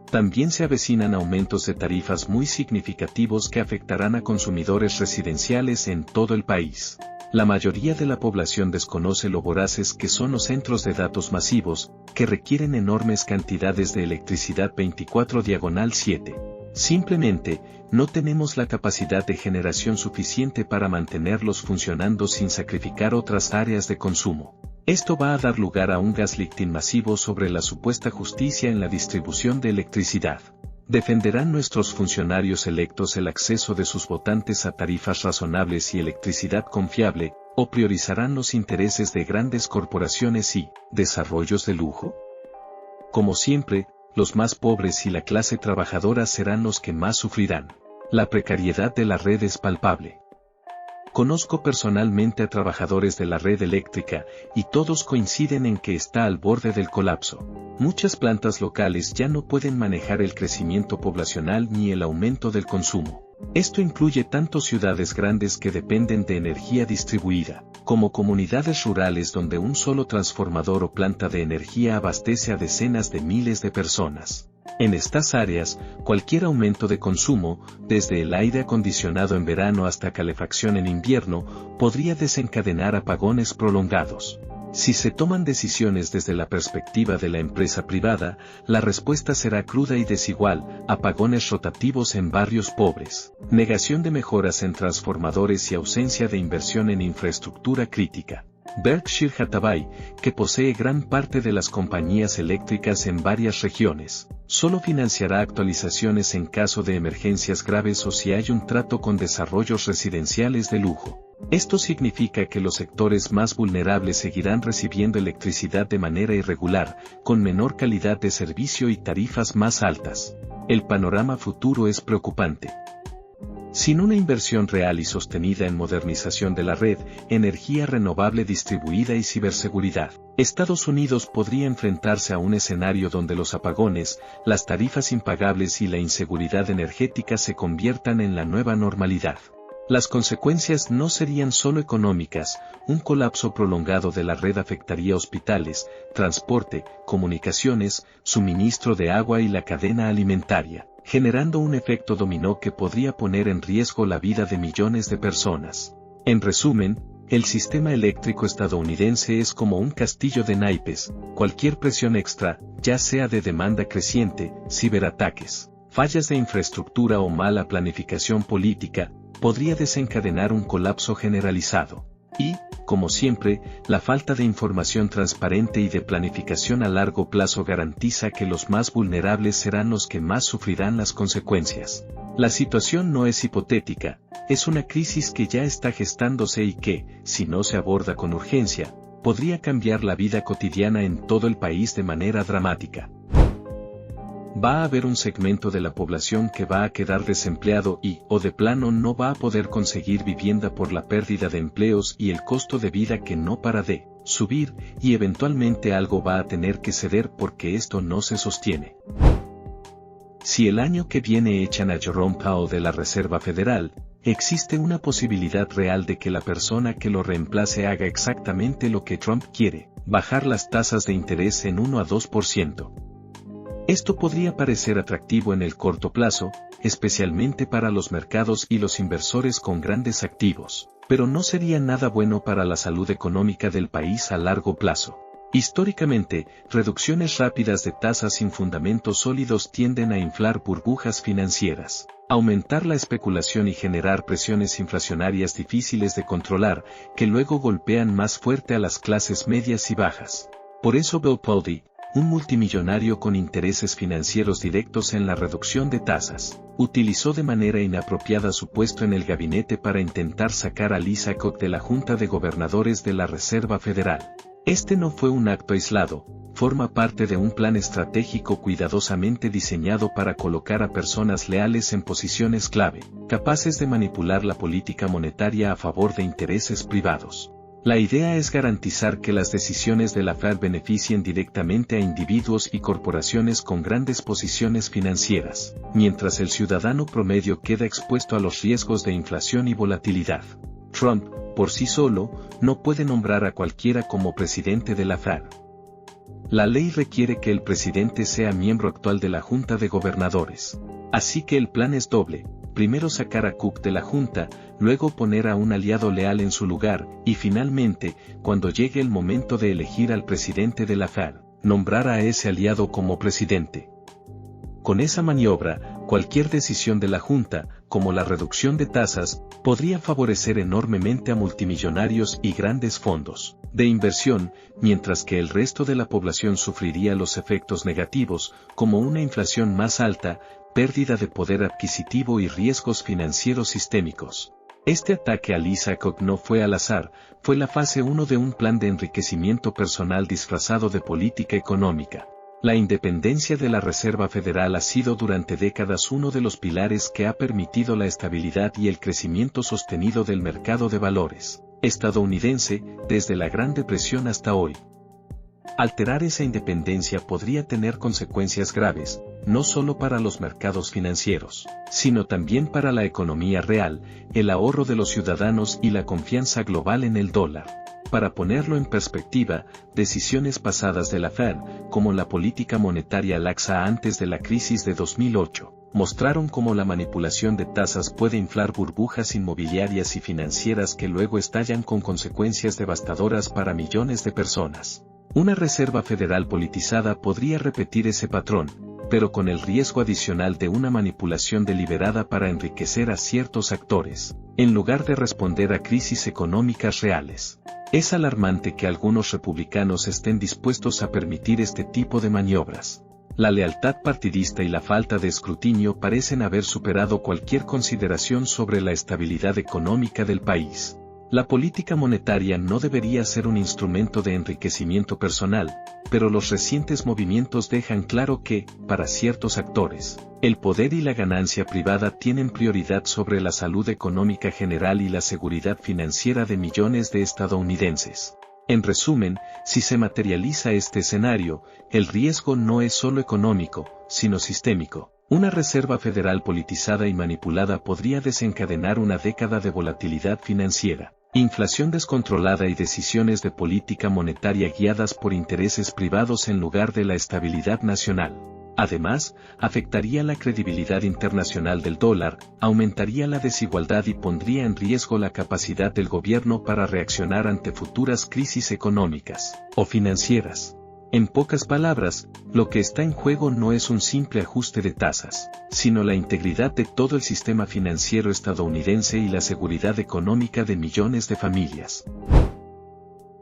También se avecinan aumentos de tarifas muy significativos que afectarán a consumidores residenciales en todo el país. La mayoría de la población desconoce lo voraces que son los centros de datos masivos, que requieren enormes cantidades de electricidad 24/7. Simplemente, no tenemos la capacidad de generación suficiente para mantenerlos funcionando sin sacrificar otras áreas de consumo. Esto va a dar lugar a un gaslighting masivo sobre la supuesta justicia en la distribución de electricidad. ¿Defenderán nuestros funcionarios electos el acceso de sus votantes a tarifas razonables y electricidad confiable, o priorizarán los intereses de grandes corporaciones y desarrollos de lujo? Como siempre, los más pobres y la clase trabajadora serán los que más sufrirán. La precariedad de la red es palpable. Conozco personalmente a trabajadores de la red eléctrica, y todos coinciden en que está al borde del colapso. Muchas plantas locales ya no pueden manejar el crecimiento poblacional ni el aumento del consumo. Esto incluye tanto ciudades grandes que dependen de energía distribuida, como comunidades rurales donde un solo transformador o planta de energía abastece a decenas de miles de personas. En estas áreas, cualquier aumento de consumo, desde el aire acondicionado en verano hasta calefacción en invierno, podría desencadenar apagones prolongados. Si se toman decisiones desde la perspectiva de la empresa privada, la respuesta será cruda y desigual: apagones rotativos en barrios pobres, negación de mejoras en transformadores y ausencia de inversión en infraestructura crítica. Berkshire Hathaway, que posee gran parte de las compañías eléctricas en varias regiones, solo financiará actualizaciones en caso de emergencias graves o si hay un trato con desarrollos residenciales de lujo. Esto significa que los sectores más vulnerables seguirán recibiendo electricidad de manera irregular, con menor calidad de servicio y tarifas más altas. El panorama futuro es preocupante. Sin una inversión real y sostenida en modernización de la red, energía renovable distribuida y ciberseguridad, Estados Unidos podría enfrentarse a un escenario donde los apagones, las tarifas impagables y la inseguridad energética se conviertan en la nueva normalidad. Las consecuencias no serían solo económicas: un colapso prolongado de la red afectaría hospitales, transporte, comunicaciones, suministro de agua y la cadena alimentaria, generando un efecto dominó que podría poner en riesgo la vida de millones de personas. En resumen, el sistema eléctrico estadounidense es como un castillo de naipes: cualquier presión extra, ya sea de demanda creciente, ciberataques, fallas de infraestructura o mala planificación política, podría desencadenar un colapso generalizado. Y, como siempre, la falta de información transparente y de planificación a largo plazo garantiza que los más vulnerables serán los que más sufrirán las consecuencias. La situación no es hipotética, es una crisis que ya está gestándose y que, si no se aborda con urgencia, podría cambiar la vida cotidiana en todo el país de manera dramática. Va a haber un segmento de la población que va a quedar desempleado y, o de plano no va a poder conseguir vivienda por la pérdida de empleos y el costo de vida que no para de subir, y eventualmente algo va a tener que ceder porque esto no se sostiene. Si el año que viene echan a Jerome Powell de la Reserva Federal, existe una posibilidad real de que la persona que lo reemplace haga exactamente lo que Trump quiere: bajar las tasas de interés en 1 a 2%. Esto podría parecer atractivo en el corto plazo, especialmente para los mercados y los inversores con grandes activos, pero no sería nada bueno para la salud económica del país a largo plazo. Históricamente, reducciones rápidas de tasas sin fundamentos sólidos tienden a inflar burbujas financieras, aumentar la especulación y generar presiones inflacionarias difíciles de controlar, que luego golpean más fuerte a las clases medias y bajas. Por eso Bill Paulding, un multimillonario con intereses financieros directos en la reducción de tasas, utilizó de manera inapropiada su puesto en el gabinete para intentar sacar a Lisa Cook de la Junta de Gobernadores de la Reserva Federal. Este no fue un acto aislado, forma parte de un plan estratégico cuidadosamente diseñado para colocar a personas leales en posiciones clave, capaces de manipular la política monetaria a favor de intereses privados. La idea es garantizar que las decisiones de la Fed beneficien directamente a individuos y corporaciones con grandes posiciones financieras, mientras el ciudadano promedio queda expuesto a los riesgos de inflación y volatilidad. Trump, por sí solo, no puede nombrar a cualquiera como presidente de la Fed. La ley requiere que el presidente sea miembro actual de la Junta de Gobernadores. Así que el plan es doble: primero sacar a Cook de la Junta, luego poner a un aliado leal en su lugar, y finalmente, cuando llegue el momento de elegir al presidente de la Fed, nombrar a ese aliado como presidente. Con esa maniobra, cualquier decisión de la Junta, como la reducción de tasas, podría favorecer enormemente a multimillonarios y grandes fondos de inversión, mientras que el resto de la población sufriría los efectos negativos, como una inflación más alta, pérdida de poder adquisitivo y riesgos financieros sistémicos. Este ataque a Lisa Cook no fue al azar, fue la fase 1 de un plan de enriquecimiento personal disfrazado de política económica. La independencia de la Reserva Federal ha sido durante décadas uno de los pilares que ha permitido la estabilidad y el crecimiento sostenido del mercado de valores estadounidense, desde la Gran Depresión hasta hoy. Alterar esa independencia podría tener consecuencias graves, no solo para los mercados financieros, sino también para la economía real, el ahorro de los ciudadanos y la confianza global en el dólar. Para ponerlo en perspectiva, decisiones pasadas de la Fed, como la política monetaria laxa antes de la crisis de 2008, mostraron cómo la manipulación de tasas puede inflar burbujas inmobiliarias y financieras que luego estallan con consecuencias devastadoras para millones de personas. Una Reserva Federal politizada podría repetir ese patrón, pero con el riesgo adicional de una manipulación deliberada para enriquecer a ciertos actores, en lugar de responder a crisis económicas reales. Es alarmante que algunos republicanos estén dispuestos a permitir este tipo de maniobras. La lealtad partidista y la falta de escrutinio parecen haber superado cualquier consideración sobre la estabilidad económica del país. La política monetaria no debería ser un instrumento de enriquecimiento personal, pero los recientes movimientos dejan claro que, para ciertos actores, el poder y la ganancia privada tienen prioridad sobre la salud económica general y la seguridad financiera de millones de estadounidenses. En resumen, si se materializa este escenario, el riesgo no es solo económico, sino sistémico. Una Reserva Federal politizada y manipulada podría desencadenar una década de volatilidad financiera, inflación descontrolada y decisiones de política monetaria guiadas por intereses privados en lugar de la estabilidad nacional. Además, afectaría la credibilidad internacional del dólar, aumentaría la desigualdad y pondría en riesgo la capacidad del gobierno para reaccionar ante futuras crisis económicas o financieras. En pocas palabras, lo que está en juego no es un simple ajuste de tasas, sino la integridad de todo el sistema financiero estadounidense y la seguridad económica de millones de familias.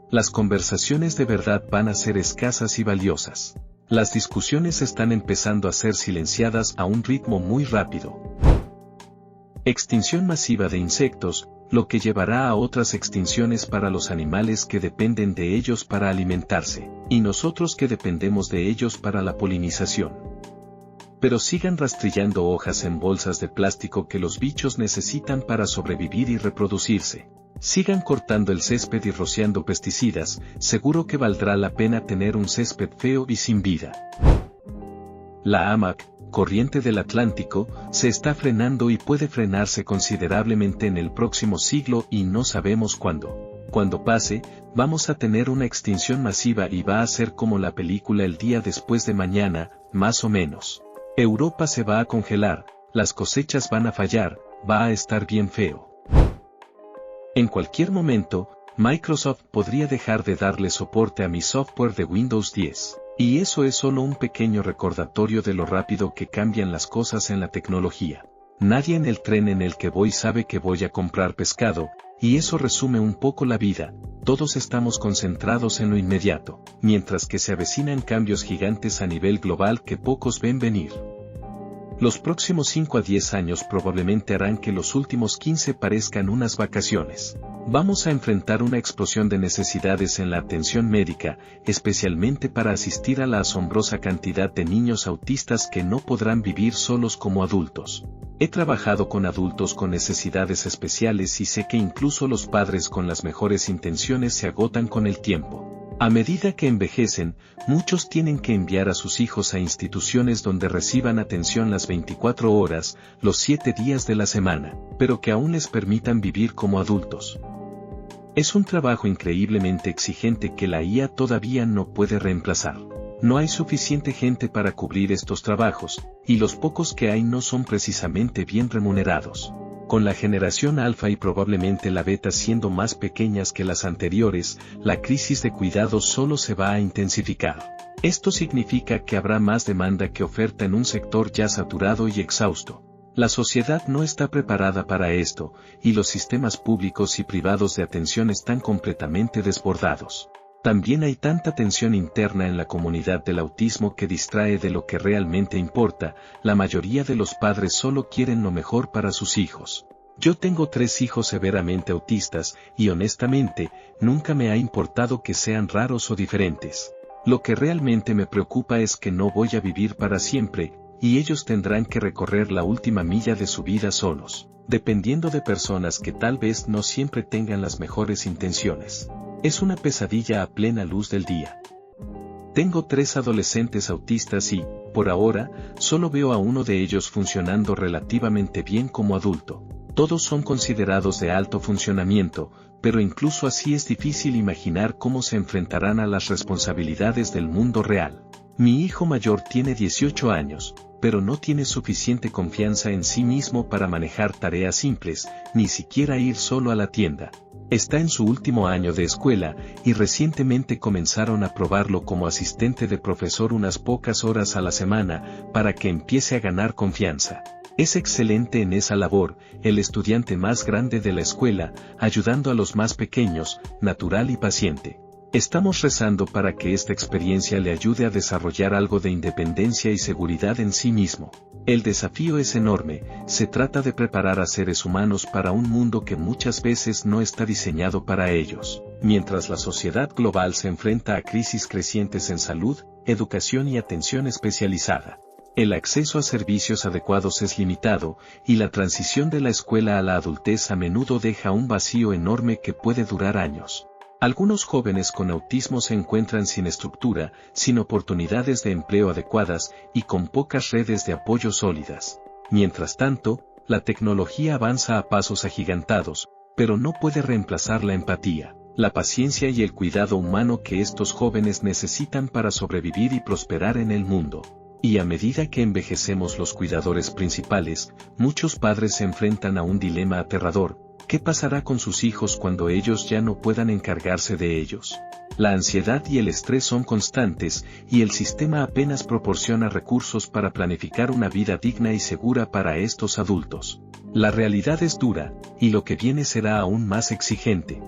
Las conversaciones de verdad van a ser escasas y valiosas. Las discusiones están empezando a ser silenciadas a un ritmo muy rápido. Extinción masiva de insectos, lo que llevará a otras extinciones para los animales que dependen de ellos para alimentarse, y nosotros que dependemos de ellos para la polinización. Pero sigan rastrillando hojas en bolsas de plástico que los bichos necesitan para sobrevivir y reproducirse. Sigan cortando el césped y rociando pesticidas, seguro que valdrá la pena tener un césped feo y sin vida. La AMAC, corriente del Atlántico, se está frenando y puede frenarse considerablemente en el próximo siglo y no sabemos cuándo. Cuando pase, vamos a tener una extinción masiva y va a ser como la película El día después de mañana, más o menos. Europa se va a congelar, las cosechas van a fallar, va a estar bien feo. En cualquier momento, Microsoft podría dejar de darle soporte a mi software de Windows 10. Y eso es solo un pequeño recordatorio de lo rápido que cambian las cosas en la tecnología. Nadie en el tren en el que voy sabe que voy a comprar pescado, y eso resume un poco la vida. Todos estamos concentrados en lo inmediato, mientras que se avecinan cambios gigantes a nivel global que pocos ven venir. Los próximos 5 a 10 años probablemente harán que los últimos 15 parezcan unas vacaciones. Vamos a enfrentar una explosión de necesidades en la atención médica, especialmente para asistir a la asombrosa cantidad de niños autistas que no podrán vivir solos como adultos. He trabajado con adultos con necesidades especiales y sé que incluso los padres con las mejores intenciones se agotan con el tiempo. A medida que envejecen, muchos tienen que enviar a sus hijos a instituciones donde reciban atención las 24 horas, los 7 días de la semana, pero que aún les permitan vivir como adultos. Es un trabajo increíblemente exigente que la IA todavía no puede reemplazar. No hay suficiente gente para cubrir estos trabajos, y los pocos que hay no son precisamente bien remunerados. Con la generación alfa y probablemente la beta siendo más pequeñas que las anteriores, la crisis de cuidados solo se va a intensificar. Esto significa que habrá más demanda que oferta en un sector ya saturado y exhausto. La sociedad no está preparada para esto, y los sistemas públicos y privados de atención están completamente desbordados. También hay tanta tensión interna en la comunidad del autismo que distrae de lo que realmente importa. La mayoría de los padres solo quieren lo mejor para sus hijos. Yo tengo 3 hijos severamente autistas, y honestamente, nunca me ha importado que sean raros o diferentes. Lo que realmente me preocupa es que no voy a vivir para siempre, y ellos tendrán que recorrer la última milla de su vida solos, dependiendo de personas que tal vez no siempre tengan las mejores intenciones. Es una pesadilla a plena luz del día. Tengo 3 adolescentes autistas y, por ahora, solo veo a uno de ellos funcionando relativamente bien como adulto. Todos son considerados de alto funcionamiento, pero incluso así es difícil imaginar cómo se enfrentarán a las responsabilidades del mundo real. Mi hijo mayor tiene 18 años, pero no tiene suficiente confianza en sí mismo para manejar tareas simples, ni siquiera ir solo a la tienda. Está en su último año de escuela, y recientemente comenzaron a probarlo como asistente de profesor unas pocas horas a la semana, para que empiece a ganar confianza. Es excelente en esa labor, el estudiante más grande de la escuela, ayudando a los más pequeños, natural y paciente. Estamos rezando para que esta experiencia le ayude a desarrollar algo de independencia y seguridad en sí mismo. El desafío es enorme, se trata de preparar a seres humanos para un mundo que muchas veces no está diseñado para ellos. Mientras la sociedad global se enfrenta a crisis crecientes en salud, educación y atención especializada. El acceso a servicios adecuados es limitado, y la transición de la escuela a la adultez a menudo deja un vacío enorme que puede durar años. Algunos jóvenes con autismo se encuentran sin estructura, sin oportunidades de empleo adecuadas y con pocas redes de apoyo sólidas. Mientras tanto, la tecnología avanza a pasos agigantados, pero no puede reemplazar la empatía, la paciencia y el cuidado humano que estos jóvenes necesitan para sobrevivir y prosperar en el mundo. Y a medida que envejecemos los cuidadores principales, muchos padres se enfrentan a un dilema aterrador. ¿Qué pasará con sus hijos cuando ellos ya no puedan encargarse de ellos? La ansiedad y el estrés son constantes, y el sistema apenas proporciona recursos para planificar una vida digna y segura para estos adultos. La realidad es dura, y lo que viene será aún más exigente.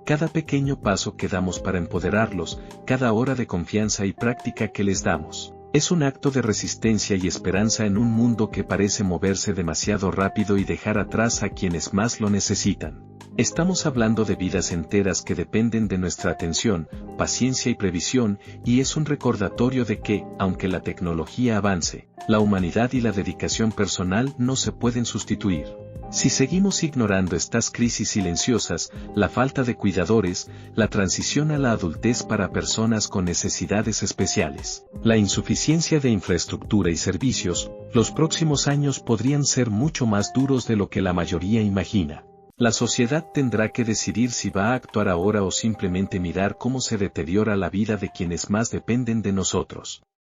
Cada pequeño paso que damos para empoderarlos, cada hora de confianza y práctica que les damos, es un acto de resistencia y esperanza en un mundo que parece moverse demasiado rápido y dejar atrás a quienes más lo necesitan. Estamos hablando de vidas enteras que dependen de nuestra atención, paciencia y previsión, y es un recordatorio de que, aunque la tecnología avance, la humanidad y la dedicación personal no se pueden sustituir. Si seguimos ignorando estas crisis silenciosas, la falta de cuidadores, la transición a la adultez para personas con necesidades especiales, la insuficiencia de infraestructura y servicios, los próximos años podrían ser mucho más duros de lo que la mayoría imagina. La sociedad tendrá que decidir si va a actuar ahora o simplemente mirar cómo se deteriora la vida de quienes más dependen de nosotros.